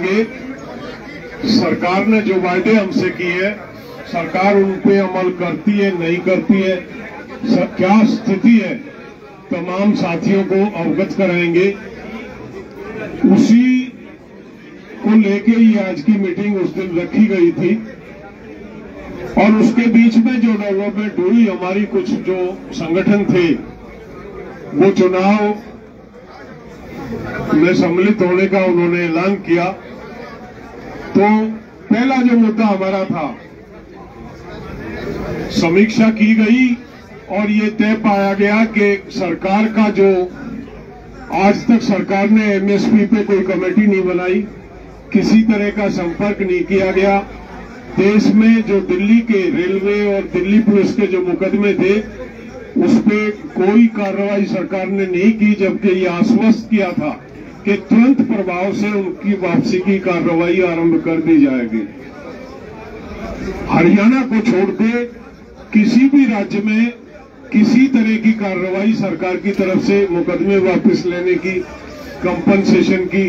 करेंगे। सरकार ने जो वायदे हमसे किए, सरकार उन पे अमल करती है नहीं करती है, क्या स्थिति है, तमाम साथियों को अवगत कराएंगे। उसी को लेके ही आज की मीटिंग उस दिन रखी गई थी। और उसके बीच में जो डेवलपमेंट हुई, हमारी कुछ जो संगठन थे वो चुनाव में सम्मिलित होने का उन्होंने ऐलान किया। तो पहला जो मुद्दा हमारा था, समीक्षा की गई और ये तय पाया गया कि सरकार का जो आज तक सरकार ने एमएसपी पे कोई कमेटी नहीं बनाई, किसी तरह का संपर्क नहीं किया गया। देश में जो दिल्ली के रेलवे और दिल्ली पुलिस के जो मुकदमे थे उस पे कोई कार्रवाई सरकार ने नहीं की, जबकि ये आश्वस्त किया था कि तुरंत प्रभाव से उनकी वापसी की कार्रवाई आरंभ कर दी जाएगी। हरियाणा को छोड़ के किसी भी राज्य में किसी तरह की कार्रवाई सरकार की तरफ से मुकदमे वापस लेने की, कंपनसेशन की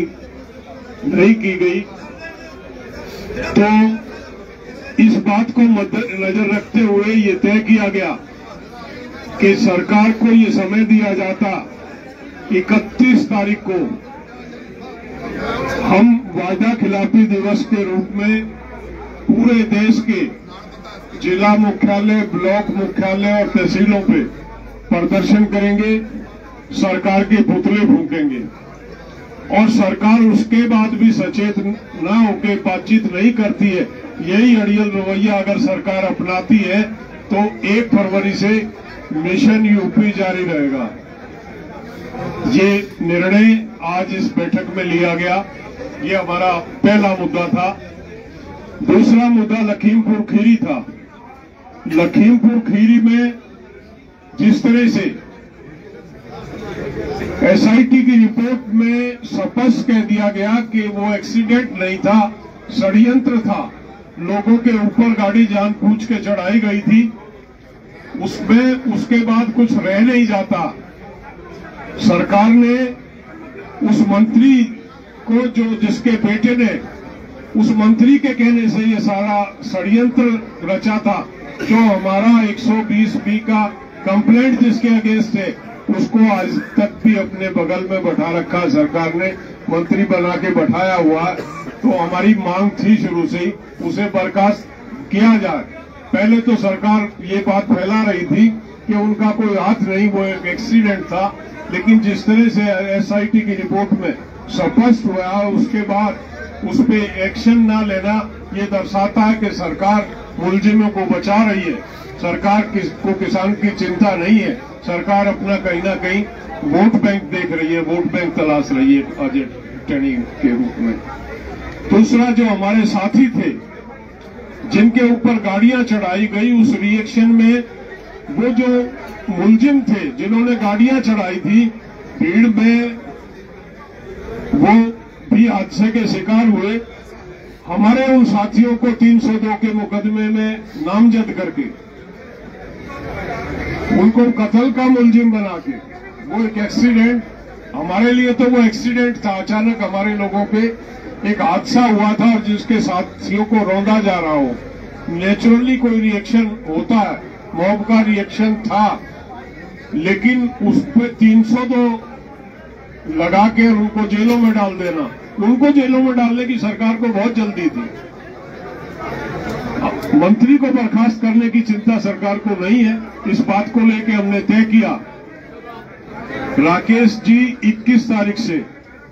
नहीं की गई। तो इस बात को मद्देनजर रखते हुए ये तय किया गया कि सरकार को ये समय दिया जाता 31 तारीख को हम वादा खिलाफी दिवस के रूप में पूरे देश के जिला मुख्यालय, ब्लॉक मुख्यालय और तहसीलों पे प्रदर्शन करेंगे, सरकार के पुतले फूंकेंगे। और सरकार उसके बाद भी सचेत न होकर बातचीत नहीं करती है। यही अड़ियल रवैया अगर सरकार अपनाती है तो 1 फरवरी से मिशन यूपी जारी रहेगा। ये निर्णय आज इस बैठक में लिया गया। ये हमारा पहला मुद्दा था। दूसरा मुद्दा लखीमपुर खीरी था। लखीमपुर खीरी में जिस तरह से एसआईटी की रिपोर्ट में स्पष्ट कह दिया गया कि वो एक्सीडेंट नहीं था, षड्यंत्र था, लोगों के ऊपर गाड़ी जानबूझ के चढ़ाई गई थी, उसमें उसके बाद कुछ रह नहीं जाता। सरकार ने उस मंत्री को, जो जिसके बेटे ने उस मंत्री के कहने से ये सारा षड्यंत्र रचा था, जो हमारा 120B का कंप्लेंट जिसके अगेंस्ट है, उसको आज तक भी अपने बगल में बैठा रखा सरकार ने, मंत्री बना के बैठाया हुआ। तो हमारी मांग थी शुरू से ही उसे बर्खास्त किया जाए। पहले तो सरकार ये बात फैला रही थी कि उनका कोई हाथ नहीं, वो एक एक्सीडेंट था, लेकिन जिस तरह से एसआईटी की रिपोर्ट में स्पष्ट हुआ, उसके बाद उस पे एक्शन न लेना ये दर्शाता है कि सरकार मुलजिमों को बचा रही है, सरकार को किसान की चिंता नहीं है, सरकार अपना कहीं ना कहीं वोट बैंक देख रही है, वोट बैंक तलाश रही है अजय टनी के रूप में। दूसरा, जो हमारे साथी थे जिनके ऊपर गाड़ियां चढ़ाई गई, उस रिएक्शन में वो जो मुलजिम थे जिन्होंने गाड़ियां चढ़ाई थी, भीड़ में वो भी हादसे के शिकार हुए। हमारे उन साथियों को 302 के मुकदमे में नामजद करके उनको कत्ल का मुलजिम बना के, वो एक एक्सीडेंट, हमारे लिए तो वो एक्सीडेंट था, अचानक हमारे लोगों पे एक हादसा हुआ था और जिसके साथियों को रौंदा जा रहा हो। नेचुरली कोई रिएक्शन होता है, मॉब का रिएक्शन था, लेकिन उस पर 302 लगा के उनको जेलों में डाल देना, उनको जेलों में डालने की सरकार को बहुत जल्दी थी। मंत्री को बर्खास्त करने की चिंता सरकार को नहीं है। इस बात को लेकर हमने तय किया, राकेश जी 21 तारीख से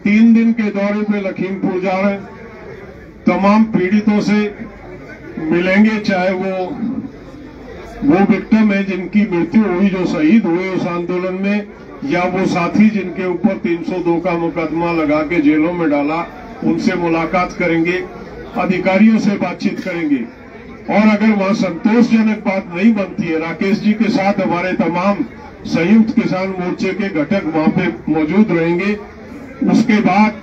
3 दिन के दौरे पे लखीमपुर जा रहे हैं, तमाम पीड़ितों से मिलेंगे, चाहे वो विक्टिम है जिनकी मृत्यु हुई, जो शहीद हुए उस आंदोलन में, या वो साथी जिनके ऊपर 302 का मुकदमा लगा के जेलों में डाला, उनसे मुलाकात करेंगे, अधिकारियों से बातचीत करेंगे। और अगर वहां संतोषजनक बात नहीं बनती है, राकेश जी के साथ हमारे तमाम संयुक्त किसान मोर्चे के घटक वहां पे मौजूद रहेंगे। उसके बाद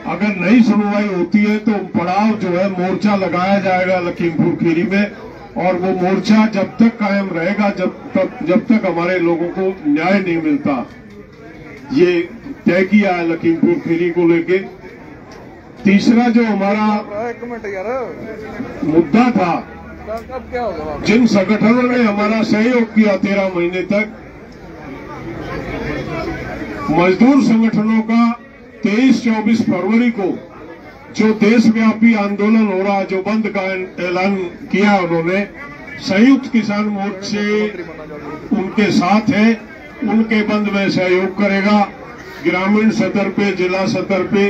अगर नई सुनवाई होती है तो पड़ाव जो है मोर्चा लगाया जाएगा लखीमपुर खीरी में, और वो मोर्चा जब तक कायम रहेगा जब तक हमारे लोगों को न्याय नहीं मिलता। ये तय किया है लखीमपुर खीरी को लेके। तीसरा जो हमारा मुद्दा था, जिन संगठनों ने हमारा सहयोग किया 13 महीने तक, मजदूर संगठनों का 23-24 फरवरी को जो देशव्यापी आंदोलन हो रहा, जो बंद का ऐलान किया उन्होंने, संयुक्त किसान मोर्चे उनके साथ है, उनके बंद में सहयोग करेगा। ग्रामीण सतर पे, जिला सतर पे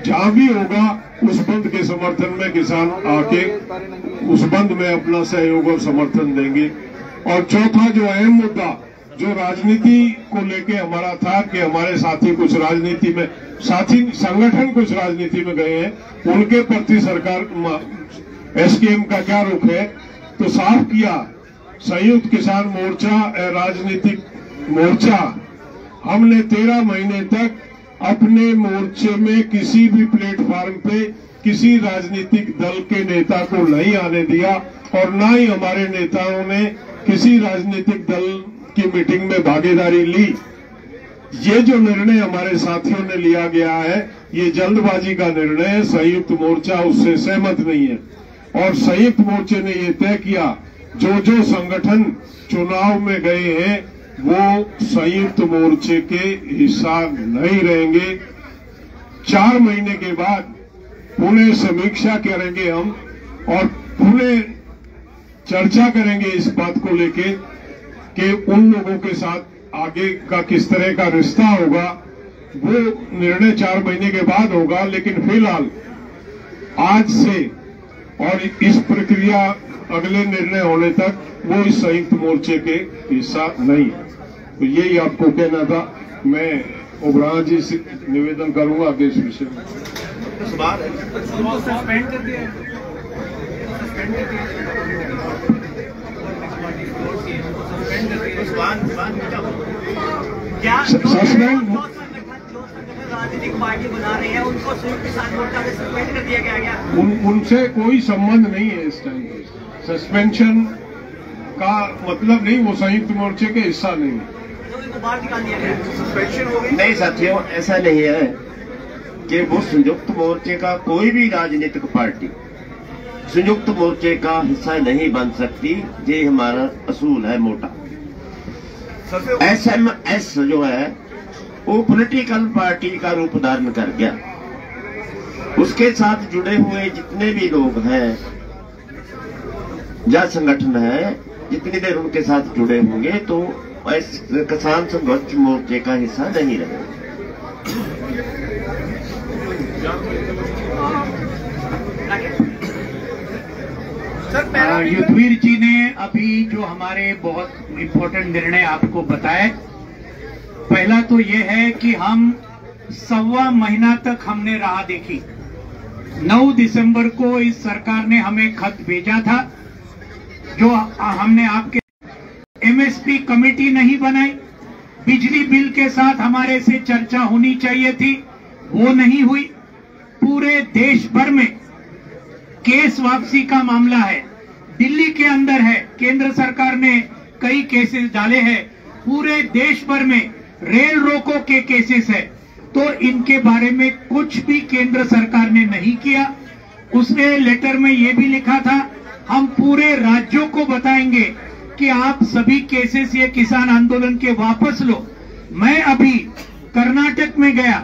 जहां भी होगा उस बंद के समर्थन में किसान आके उस बंद में अपना सहयोग और समर्थन देंगे। और चौथा जो अहम मुद्दा जो राजनीति को लेके हमारा था कि हमारे साथी कुछ राजनीति में, साथी संगठन कुछ राजनीति में गए हैं, उनके प्रति सरकार एसकेएम का क्या रुख है, तो साफ किया संयुक्त किसान मोर्चा राजनीतिक मोर्चा, हमने 13 महीने तक अपने मोर्चे में किसी भी प्लेटफॉर्म पे किसी राजनीतिक दल के नेता को नहीं आने दिया और ना ही हमारे नेताओं ने किसी राजनीतिक दल की मीटिंग में भागीदारी ली। ये जो निर्णय हमारे साथियों ने लिया गया है, ये जल्दबाजी का निर्णय है। संयुक्त मोर्चा उससे सहमत नहीं है और संयुक्त मोर्चे ने ये तय किया, जो जो संगठन चुनाव में गए हैं वो संयुक्त मोर्चे के हिस्सा नहीं रहेंगे। 4 महीने के बाद पुनः समीक्षा करेंगे हम और पुनः चर्चा करेंगे इस बात को लेके कि उन लोगों के साथ आगे का किस तरह का रिश्ता होगा। वो निर्णय 4 महीने के बाद होगा, लेकिन फिलहाल आज से और इस प्रक्रिया अगले निर्णय होने तक वो इस संयुक्त मोर्चे के हिस्सा नहीं है। तो यही आपको कहना था। मैं ओबराय जी से निवेदन करूंगा आगे इस विषय में। सस्पेंड कर दिया क्या सस्पेंड राजनीतिक पार्टी बना रहे हैं उनको संयुक्त किसान मोर्चा में सस्पेंड कर दिया गया? उनसे कोई संबंध नहीं है इस टाइम। सस्पेंशन का मतलब नहीं, वो संयुक्त मोर्चे के हिस्सा नहीं है। बाहर निकाल दिया गया, सस्पेंशन हो गई? नहीं साथियों, ऐसा नहीं है कि वो संयुक्त मोर्चे का कोई भी राजनीतिक पार्टी संयुक्त मोर्चे का हिस्सा नहीं बन सकती। ये हमारा असूल है मोटा। एसएमएस जो है वो पॉलिटिकल पार्टी का रूप धारण कर गया। उसके साथ जुड़े हुए जितने भी लोग हैं या संगठन है, जितनी देर उनके साथ जुड़े होंगे तो किसान संघर्ष मोर्चे का हिस्सा नहीं रहे। युद्धवीर जी ने अभी जो हमारे बहुत इम्पोर्टेंट निर्णय आपको बताए, पहला तो ये है कि हम 1.25 महीना तक हमने राह देखी। 9 दिसंबर को इस सरकार ने हमें खत भेजा था, जो हमने आपके एमएसपी कमेटी नहीं बनाई। बिजली बिल के साथ हमारे से चर्चा होनी चाहिए थी, वो नहीं हुई। पूरे देश भर में केस वापसी का मामला है, दिल्ली के अंदर है, केंद्र सरकार ने कई केसेस डाले हैं। पूरे देश भर में रेल रोको के केसेस है, तो इनके बारे में कुछ भी केंद्र सरकार ने नहीं किया। उसने लेटर में ये भी लिखा था, हम पूरे राज्यों को बताएंगे कि आप सभी केसेस ये किसान आंदोलन के वापस लो। मैं अभी कर्नाटक में गया,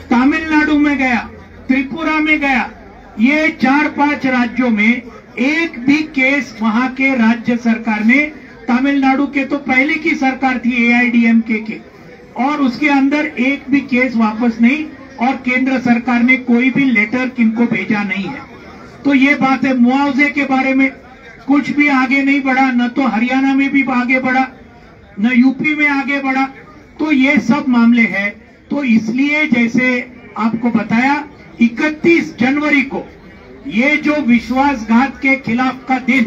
तमिलनाडु में गया, त्रिपुरा में गया, ये 4-5 राज्यों में एक भी केस वहां के राज्य सरकार ने, तमिलनाडु के तो पहले की सरकार थी एआईडीएमके के, और उसके अंदर एक भी केस वापस नहीं, और केंद्र सरकार ने कोई भी लेटर किनको भेजा नहीं है। तो ये बात है। मुआवजे के बारे में कुछ भी आगे नहीं बढ़ा, न तो हरियाणा में भी आगे बढ़ा, न यूपी में आगे बढ़ा। तो ये सब मामले हैं। तो इसलिए जैसे आपको बताया, 31 जनवरी को ये जो विश्वासघात के खिलाफ का दिन,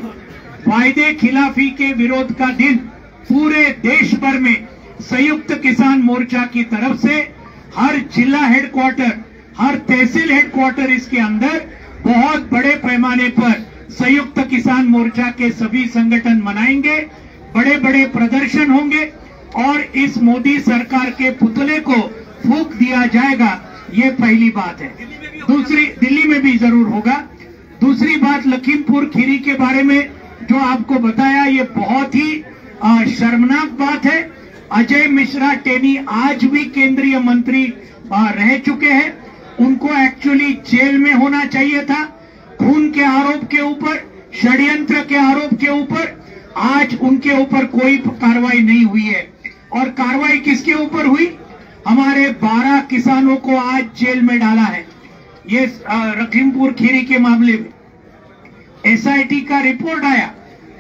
वायदे खिलाफी के विरोध का दिन, पूरे देश भर में संयुक्त किसान मोर्चा की तरफ से हर जिला हेडक्वार्टर, हर तहसील हेडक्वार्टर, इसके अंदर बहुत बड़े पैमाने पर संयुक्त किसान मोर्चा के सभी संगठन मनाएंगे। बड़े बड़े प्रदर्शन होंगे और इस मोदी सरकार के पुतले को फूंक दिया जाएगा। ये पहली बात है। दूसरी दिल्ली में भी जरूर होगा। दूसरी बात, लखीमपुर खीरी के बारे में जो आपको बताया, ये बहुत ही शर्मनाक बात है। अजय मिश्रा टेनी आज भी केंद्रीय मंत्री रह चुके हैं। उनको एक्चुअली जेल में होना चाहिए था, खून के आरोप के ऊपर, षड्यंत्र के आरोप के ऊपर। आज उनके ऊपर कोई कार्रवाई नहीं हुई है। और कार्रवाई किसके ऊपर हुई? हमारे 12 किसानों को आज जेल में डाला है। ये लखीमपुर खीरी के मामले में एसआईटी का रिपोर्ट आया,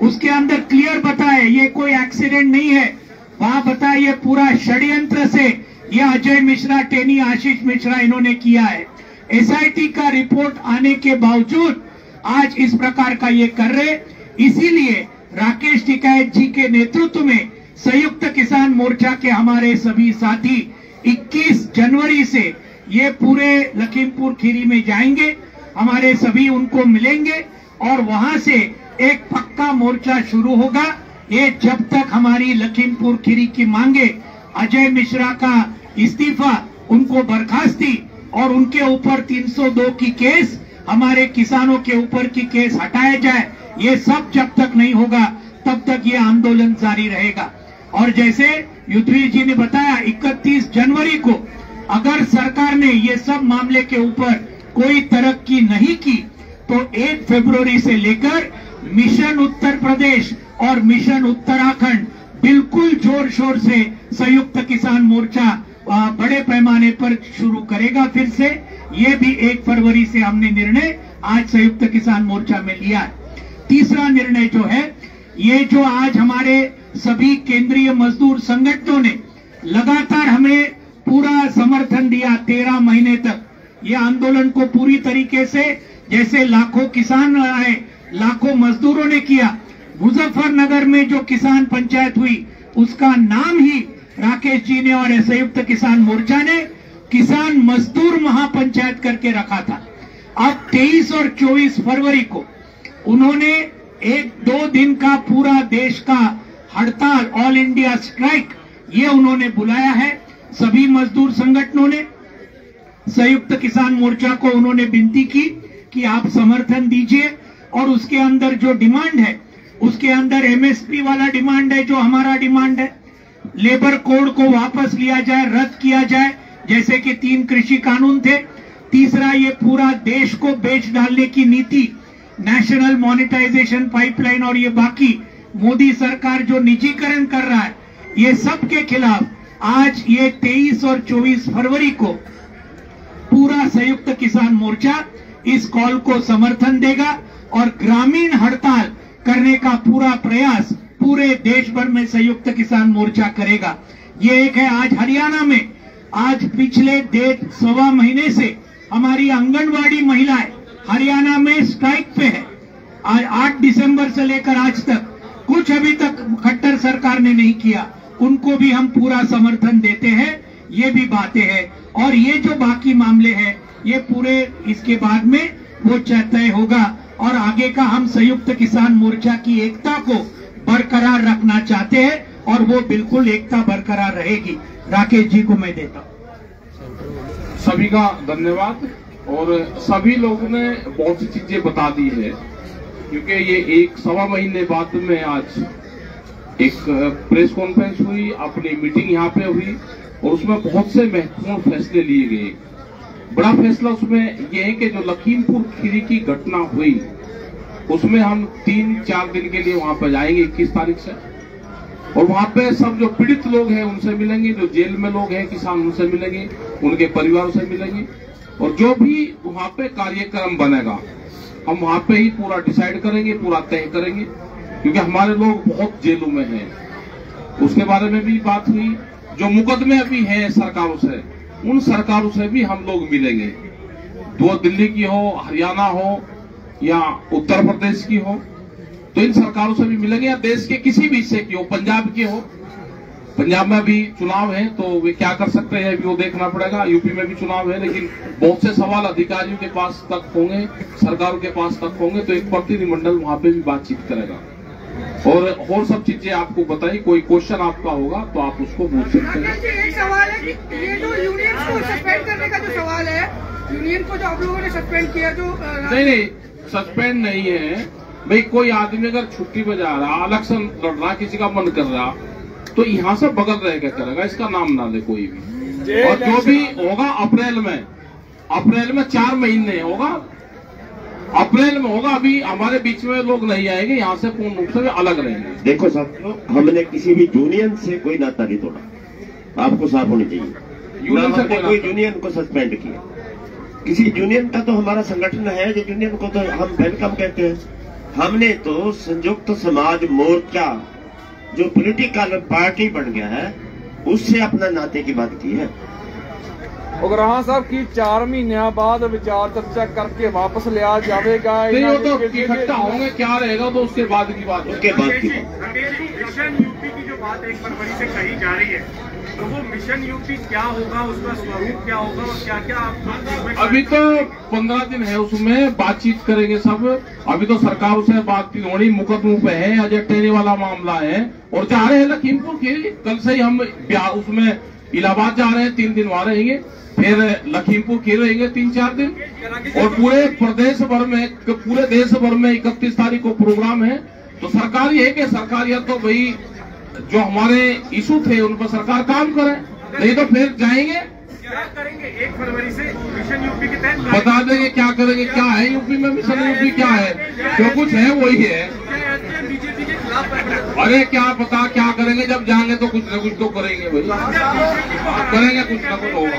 उसके अंदर क्लियर बताया ये कोई एक्सीडेंट नहीं है। वहां बताया ये पूरा षड्यंत्र से ये अजय मिश्रा टेनी, आशीष मिश्रा इन्होंने किया है। एसआईटी का रिपोर्ट आने के बावजूद आज इस प्रकार का ये कर रहे। इसीलिए राकेश टिकैत जी के नेतृत्व में संयुक्त किसान मोर्चा के हमारे सभी साथी 21 जनवरी से ये पूरे लखीमपुर खीरी में जाएंगे। हमारे सभी उनको मिलेंगे और वहां से एक पक्का मोर्चा शुरू होगा। ये जब तक हमारी लखीमपुर खीरी की मांगे, अजय मिश्रा का इस्तीफा, उनको बर्खास्ती और उनके ऊपर 302 की केस, हमारे किसानों के ऊपर की केस हटाया जाए, ये सब जब तक नहीं होगा तब तक ये आंदोलन जारी रहेगा। और जैसे युद्धवीर जी ने बताया, 31 जनवरी को अगर सरकार ने ये सब मामले के ऊपर कोई तरक्की नहीं की तो 1 फरवरी से लेकर मिशन उत्तर प्रदेश और मिशन उत्तराखंड बिल्कुल जोर शोर से संयुक्त किसान मोर्चा बड़े पैमाने पर शुरू करेगा फिर से। ये भी 1 फरवरी से हमने निर्णय आज संयुक्त किसान मोर्चा में लिया है। तीसरा निर्णय जो है, ये जो आज हमारे सभी केंद्रीय मजदूर संगठनों ने लगातार हमें पूरा समर्थन दिया 13 महीने तक, ये आंदोलन को पूरी तरीके से, जैसे लाखों किसान आए, लाखों मजदूरों ने किया। मुजफ्फरनगर में जो किसान पंचायत हुई उसका नाम ही राकेश जी ने और संयुक्त किसान मोर्चा ने किसान मजदूर महापंचायत करके रखा था। अब 23 और 24 फरवरी को उन्होंने 1-2 दिन का पूरा देश का हड़ताल, ऑल इंडिया स्ट्राइक, ये उन्होंने बुलाया है। सभी मजदूर संगठनों ने संयुक्त किसान मोर्चा को उन्होंने विनती की कि आप समर्थन दीजिए और उसके अंदर जो डिमांड है, उसके अंदर एमएसपी वाला डिमांड है, जो हमारा डिमांड है, लेबर कोड को वापस लिया जाए, रद्द किया जाए, जैसे कि 3 कृषि कानून थे। तीसरा, ये पूरा देश को बेच डालने की नीति, नेशनल मॉनेटाइजेशन पाइपलाइन और ये बाकी मोदी सरकार जो निजीकरण कर रहा है, ये सब के खिलाफ आज ये 23 और 24 फरवरी को पूरा संयुक्त किसान मोर्चा इस कॉल को समर्थन देगा और ग्रामीण हड़ताल करने का पूरा प्रयास पूरे देश भर में संयुक्त किसान मोर्चा करेगा। ये एक है। आज हरियाणा में, आज पिछले 1.5 महीने से हमारी आंगनवाड़ी महिलाएं हरियाणा में स्ट्राइक पे है। आज 8 दिसंबर से लेकर आज तक कुछ अभी तक खट्टर सरकार ने नहीं किया, उनको भी हम पूरा समर्थन देते हैं। ये भी बातें हैं और ये जो बाकी मामले हैं ये पूरे इसके बाद में वो तय होगा और आगे का हम संयुक्त किसान मोर्चा की एकता को बरकरार रखना चाहते हैं और वो बिल्कुल एकता बरकरार रहेगी। राकेश जी को मैं देता हूँ। सभी का धन्यवाद। और सभी लोगों ने बहुत सी चीजें बता दी है, क्योंकि ये 1-1.25 महीने बाद में आज एक प्रेस कॉन्फ्रेंस हुई, अपनी मीटिंग यहाँ पे हुई और उसमें बहुत से महत्वपूर्ण फैसले लिए गए। बड़ा फैसला उसमें यह है कि जो लखीमपुर खीरी की घटना हुई उसमें हम 3-4 दिन के लिए वहां पर जाएंगे 21 तारीख से, और वहां पे सब जो पीड़ित लोग हैं उनसे मिलेंगे, जो जेल में लोग हैं किसान उनसे मिलेंगे, उनके परिवारों से मिलेंगे और जो भी वहां पे कार्यक्रम बनेगा हम वहां पे ही पूरा डिसाइड करेंगे, पूरा तय करेंगे, क्योंकि हमारे लोग बहुत जेलों में हैं। उसके बारे में भी बात हुई। जो मुकदमे अभी हैं सरकारों से, उन सरकारों से भी हम लोग मिलेंगे, वो दिल्ली की हो, हरियाणा हो या उत्तर प्रदेश की हो, तो इन सरकारों से भी मिलेंगे, या देश के किसी भी हिस्से की हो, पंजाब की हो। पंजाब में भी चुनाव है तो वे क्या कर सकते हैं अभी वो देखना पड़ेगा। यूपी में भी चुनाव है, लेकिन बहुत से सवाल अधिकारियों के पास तक होंगे, सरकारों के पास तक होंगे, तो एक प्रतिनिधिमंडल वहां पे भी बातचीत करेगा। और सब चीजें आपको बताई। कोई क्वेश्चन आपका होगा तो आप उसको पूछ सकते हैं। एक सवाल है कि ये जो यूनियन को सस्पेंड करने का जो सवाल है, यूनियन को जो आप लोगों ने सस्पेंड किया, जो नहीं सस्पेंड नहीं है भाई। कोई आदमी अगर छुट्टी पे जा रहा, इलेक्शन लड़ रहा, किसी का मन कर रहा, तो यहाँ से बगल रह के करेगा, इसका नाम ना ले कोई भी। और जो भी होगा अप्रैल में 4 महीने होगा, अप्रैल में होगा। अभी हमारे बीच में लोग नहीं आएंगे, यहाँ से पूर्ण रूप से अलग रहेंगे। देखो साथियों, हमने किसी भी यूनियन से कोई नाता नहीं तोड़ा, आपको साफ होनी चाहिए। यूनियन से कोई यूनियन को सस्पेंड किया, किसी यूनियन का तो हमारा संगठन है, जो यूनियन को तो हम वेलकम कहते हैं। हमने तो संयुक्त समाज मोर्चा जो पॉलिटिकल पार्टी बन गया है, उससे अपना नाते की बात की है। उगराहा साहब की 4 महीनों बाद विचार चर्चा करके वापस लिया जाएगा। नहीं, वो तो इकट्ठा होंगे, क्या रहेगा तो उसके बाद की बात। उसके बाद की मिशन यूपी की जो बात 1 फरवरी से कही जा रही है, तो वो मिशन यूपी क्या होगा, उसका स्वरूप क्या होगा और क्या क्या आप अभी तो 15 दिन है, उसमें बातचीत करेंगे सब। अभी तो सरकार से बातचीत होनी, मुकदमों पे है, अजय टेरी वाला मामला है और जा रहे हैं लखीमपुर की। कल से ही हम उसमें इलाहाबाद जा रहे हैं, 3 दिन वहां रहेंगे, फिर लखीमपुर की रहेंगे 3-4 दिन, और पूरे प्रदेश भर में, पूरे देश भर में 31 तारीख को प्रोग्राम है। तो सरकार ये है कि सरकारियत तो भाई जो हमारे इशू थे उन पर सरकार काम करे, नहीं तो फिर जाएंगे। क्या करेंगे 1 फरवरी से मिशन यूपी के तहत? बता देंगे क्या करेंगे, क्या है यूपी में मिशन यूपी क्या है, जो कुछ है वही है। बीजेपी के खिलाफ? अरे क्या पता क्या करेंगे, जब जाएंगे तो कुछ न कुछ तो करेंगे भाई, करेंगे कुछ न कुछ होगा,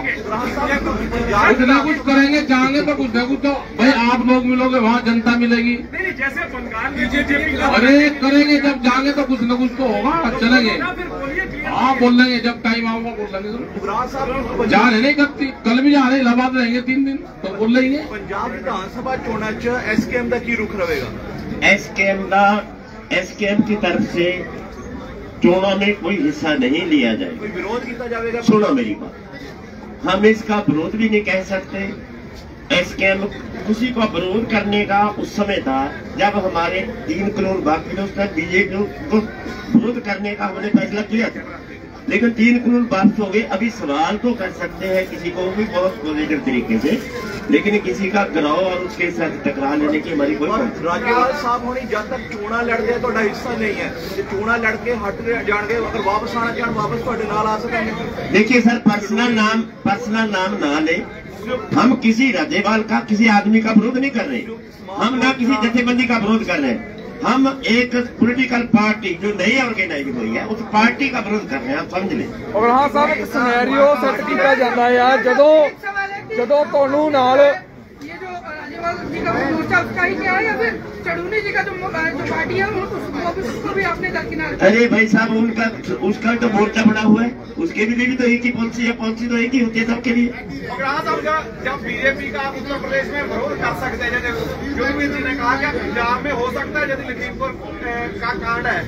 कुछ न कुछ करेंगे, जाएंगे तो कुछ न कुछ तो भाई आप लोग मिलोगे, वहाँ जनता मिलेगी। जैसे बंगाल में बीजेपी, अरे करेंगे, जब जाएंगे तो कुछ न कुछ तो होगा, चलेंगे। हाँ बोल लेंगे, जब टाइम आऊंगा बोल लेंगे। जा रहे नहीं करती, कल भी जा रहे, इलाहाबाद रहेंगे 3 दिन, तो बोल लेंगे। पंजाब विधानसभा चुनाव च एसकेएम का की रुख रहेगा? एसकेएम की तरफ से चुनाव में कोई हिस्सा नहीं लिया जाएगा। कोई विरोध किया जाएगा? सुनो मेरी बात, हम इसका विरोध भी नहीं कह सकते। एसकेएम किसी को विरोध करने का उस समय था जब हमारे 3 करोड़ बाकी दोस्त बीजेपी को विरोध करने का हमने फैसला किया था, लेकिन 3 करोड़ वापस हो गए। अभी सवाल तो कर सकते हैं किसी को भी बहुत पॉजिटिव तरीके से, लेकिन किसी का गिराव और उसके साथ टकरा लेने की हमारी कोई राज्यपाल साहब होनी जब तक चोणा लड़ते तो हिस्सा नहीं है, चोणा लड़के हट जान गए, अगर वापस आना चाहन वापस तो नाल आ सकेंगे। देखिए सर, पर्सनल नाम ना ले, हम किसी राज्यपाल का, किसी आदमी का विरोध नहीं कर रहे, हम ना किसी जथेबंदी का विरोध कर रहे हैं। हम एक पॉलिटिकल पार्टी जो नई ऑर्गेनाइज हुई है उस पार्टी का विरोध कर रहे हैं, आप समझ लें। उगराहा साहब एक सिनेरियो सेट किया जाता है, ਜਦੋਂ ਤੁਹਾਨੂੰ ਨਾਲ ये जो राज्यपाल जी का मोर्चा उसका ही क्या है, या फिर चढ़ूनी जी का जो पार्टी है उसको भी आपने दरकिनार? अरे भाई साहब, उसका तो मोर्चा बना हुआ है, उसके भी लिए तो एक ही पॉलिसी है, पॉलिसी तो एक ही होती है सबके लिए। जब बीजेपी का उत्तर प्रदेश में विरोध कर सकते हैं, जैसे योगी जी ने कहा कि पंजाब में हो सकता है यदि लखीमपुर का कांड है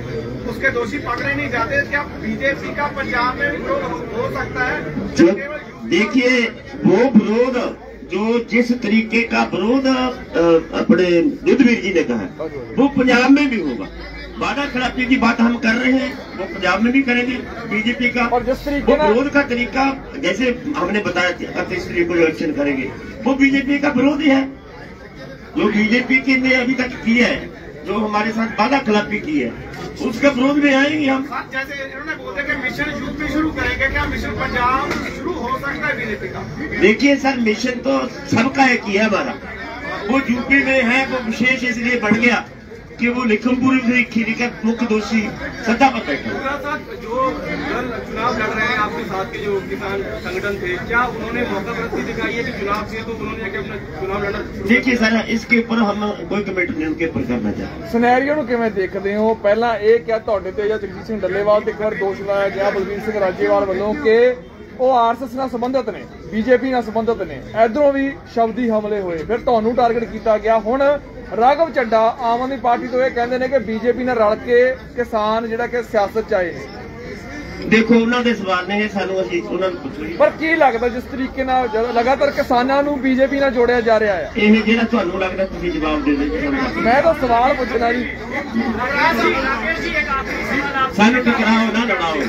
उसके दोषी पकड़े नहीं जाते, क्या बीजेपी का पंजाब में भी विरोध हो सकता है? देखिए, वो विरोध जो जिस तरीके का विरोध अपने युद्धवीर जी ने कहा वो पंजाब में भी होगा। वादा खिलाफी की बात हम कर रहे हैं, वो पंजाब में भी करेंगे बीजेपी का। और जिस तरीके वो विरोध का तरीका जैसे हमने बताया 31 तारीख को इलेक्शन करेंगे, वो बीजेपी का विरोध ही है। जो बीजेपी की ने अभी तक किया है, जो हमारे साथ वादा खिलाफी की है, उसका विरोध में आएंगे हम। जैसे इन्होंने बोलते कि मिशन यूपी शुरू करेंगे, क्या मिशन पंजाब शुरू हो सकता है बीजेपी का? देखिए सर, मिशन तो सबका एक ही है हमारा, वो यूपी में है, वो विशेष इसलिए बढ़ गया कि वो लखीमपुर खीरी का मुख्य दोषी सत्ता पर बैठे। जो दल चुनाव लड़ रहे हैं आपके साथ के जो किसान संगठन थे, क्या उन्होंने मौका प्रस्ती दिखाई है कि चुनाव से तो उन्होंने अपना चुनाव लड़ना? देखिए सर, इसके ऊपर हम कोई कमेंट नहीं उनके ऊपर करना चाहते। ਸਿਨੈਰੀਓ ਨੂੰ ਕਿਵੇਂ ਦੇਖਦੇ ਹੋ? ਪਹਿਲਾਂ ਇਹ ਕਿਹਾ ਤੁਹਾਡੇ ਤੇ ਜਾਂ ਜਗਜੀਤ ਸਿੰਘ ਡੱਲੇਵਾਲ ਤੇ ਇੱਕ ਵਾਰ ਦੋਸ਼ ਲਾਇਆ ਗਿਆ ਬਲਵੀਰ ਸਿੰਘ ਰਾਜੇਵਾਲ ਵੱਲੋਂ ਕਿ ਉਹ ਆਰਐਸਐਸ ਨਾਲ ਸੰਬੰਧਿਤ ਨੇ, ਬੀਜੇਪੀ ਨਾਲ ਸੰਬੰਧਿਤ ਨੇ, ਇਧਰੋਂ ਵੀ ਸ਼ਬਦੀ ਹਮਲੇ ਹੋਏ, ਫਿਰ ਤੁਹਾਨੂੰ ਟਾਰਗੇਟ ਕੀਤਾ ਗਿਆ। ਹੁਣ ਰਾਘਵ ਚੱਡਾ ਆਮ ਆਦਮੀ ਪਾਰਟੀ ਤੋਂ ਇਹ ਕਹਿੰਦੇ ਨੇ ਕਿ ਬੀਜੇਪੀ ਨਾਲ ਰਲ ਕੇ ਕਿਸਾਨ ਜਿਹੜਾ ਕਿ ਸਿਆਸਤ ਚ ਆਏ ਨੇ। ਦੇਖੋ ਉਹਨਾਂ ਦੇ ਸਵਾਲ ਨੇ ਸਾਨੂੰ ਅਸੀਂ ਉਹਨਾਂ ਨੂੰ ਪੁੱਛੋ ਜੀ। ਪਰ ਕੀ ਲੱਗਦਾ ਜਿਸ ਤਰੀਕੇ ਨਾਲ ਲਗਾਤਾਰ ਕਿਸਾਨਾਂ ਨੂੰ ਬੀਜੇਪੀ ਨਾਲ ਜੋੜਿਆ ਜਾ ਰਿਹਾ ਹੈ, ਇਹ ਜਿਹੜਾ ਤੁਹਾਨੂੰ ਲੱਗਦਾ ਤੁਸੀਂ ਜਵਾਬ ਦੇ ਦਿਓ। ਮੈਂ ਤਾਂ ਸਵਾਲ ਪੁੱਛਣਾ ਜੀ। राकेश जी एक आखिरी सवाल आप ਸਾਨੂੰ ਟਕਰਾਓ ਨਾ ਲੜਾਓ।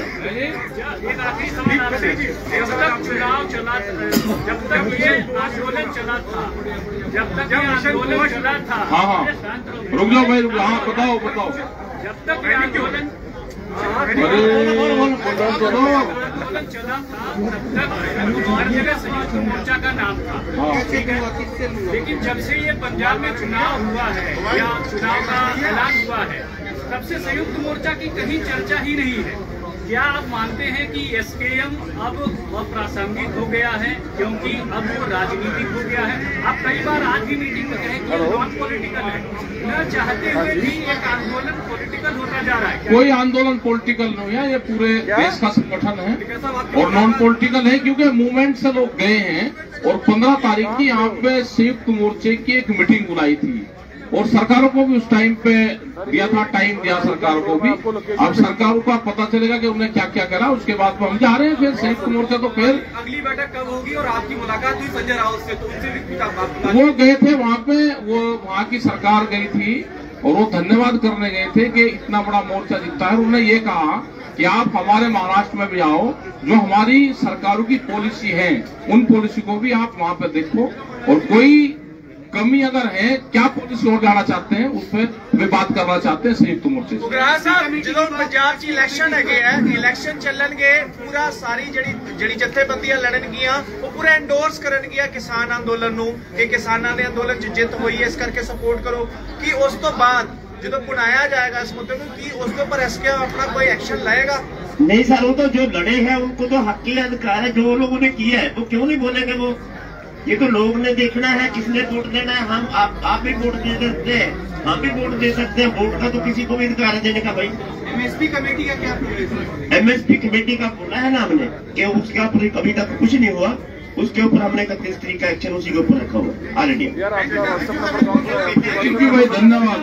एक आखिरी सवाल आपसे। जब तक चुनाव चला, जब तक ये आंदोलन चला था, जब तक ये आंदोलन चला था, हाँ हाँ रुक जाओ भाई, रुक जाओ। हाँ बताओ बताओ। जब तक ये आंदोलन बोलो आंदोलन चला था तब तक हर जगह संयुक्त मोर्चा का नाम था। लेकिन जब से ये पंजाब में चुनाव हुआ है या चुनाव का ऐलान हुआ है, तब से संयुक्त मोर्चा की कहीं चर्चा ही नहीं है। क्या आप मानते हैं कि एसकेएम अब अप्रासंगिक हो गया है क्योंकि अब वो राजनीतिक हो गया है? आप कई बार आज की मीटिंग में कहें कि नॉन पॉलिटिकल है, न चाहते हुए भी एक आंदोलन पॉलिटिकल होता जा रहा है। कोई आंदोलन पॉलिटिकल नहीं है, ये पूरे देश का संगठन है और नॉन पॉलिटिकल है क्योंकि मूवमेंट से लोग गए हैं। और 15 तारीख की यहाँ पे संयुक्त मोर्चे की एक मीटिंग बुलाई थी और सरकारों को भी उस टाइम पे दिया था, टाइम दिया सरकारों को भी। अब सरकारों का पता चलेगा कि उन्होंने क्या क्या करा, उसके बाद हम जा रहे हैं फिर संयुक्त मोर्चा। तो फिर अगली बैठक कब होगी और आपकी मुलाकात हुई संजय राउत से, तो उनसे भी वो गए थे वहाँ पे, वो वहाँ की सरकार गई थी और वो धन्यवाद करने गए थे कि इतना बड़ा मोर्चा जीता है। उन्होंने ये कहा कि आप हमारे महाराष्ट्र में भी आओ, जो हमारी सरकारों की पॉलिसी है उन पॉलिसी को भी आप वहाँ पे देखो और कोई कमी अगर है, क्या पॉलिसी और जाना चाहते हैं उस पर वे बात करना चाहते हैं संयुक्त मोर्चे से। ਉਗਰਾਹ ਸਾਹਿਬ ਜਦੋਂ ਪੰਜਾਬ 'ਚ ਇਲੈਕਸ਼ਨ ਹੈਗੇ ਆ, ਇਲੈਕਸ਼ਨ ਚੱਲਣਗੇ, ਪੂਰਾ ਸਾਰੀ ਜਿਹੜੀ ਜਥੇਬੰਦੀਆਂ ਲੜਨਗੀਆਂ ਉਹ ਪੂਰਾ ਐਂਡੋਰਸ ਕਰਨਗੀਆਂ ਕਿਸਾਨ ਅੰਦੋਲਨ ਨੂੰ ਕਿ ਕਿਸਾਨਾਂ ਦੇ ਅੰਦੋਲਨ 'ਚ ਜਿੱਤ ਹੋਈ ਹੈ, ਇਸ ਕਰਕੇ ਸਪੋਰਟ ਕਰੋ। ਕਿ ਉਸ ਤੋਂ ਬਾਅਦ ਜਦੋਂ ਪੁਣਾਇਆ ਜਾਏਗਾ ਇਸ ਮੁੱਦੇ ਨੂੰ, ਕਿ ਉਸ ਦੇ ਉੱਪਰ ਐਸਕੇ अपना कोई एक्शन लाएगा? नहीं सर, वो तो जो लड़े हैं उनको तो हक की अधिकार है, जो लोगों ने किया है वो क्यों नहीं बोलेंगे। वो ये तो लोग ने देखना है किसने वोट देना है। हम आप भी वोट दे सकते हैं, हम भी वोट दे सकते हैं। वोट का तो किसी को भी अधिकार है देने का भाई। एमएसपी कमेटी का क्या प्रोग्रेस है? एमएसपी कमेटी का बोला है ना हमने कि उसके ऊपर अभी तक कुछ नहीं हुआ, उसके ऊपर हमने 31 तारीख का एक्शन उसी के ऊपर रखा हुआ ऑलरेडी। यार आपका व्हाट्सएप नंबर कौन सा है? थैंक यू भाई, धन्यवाद।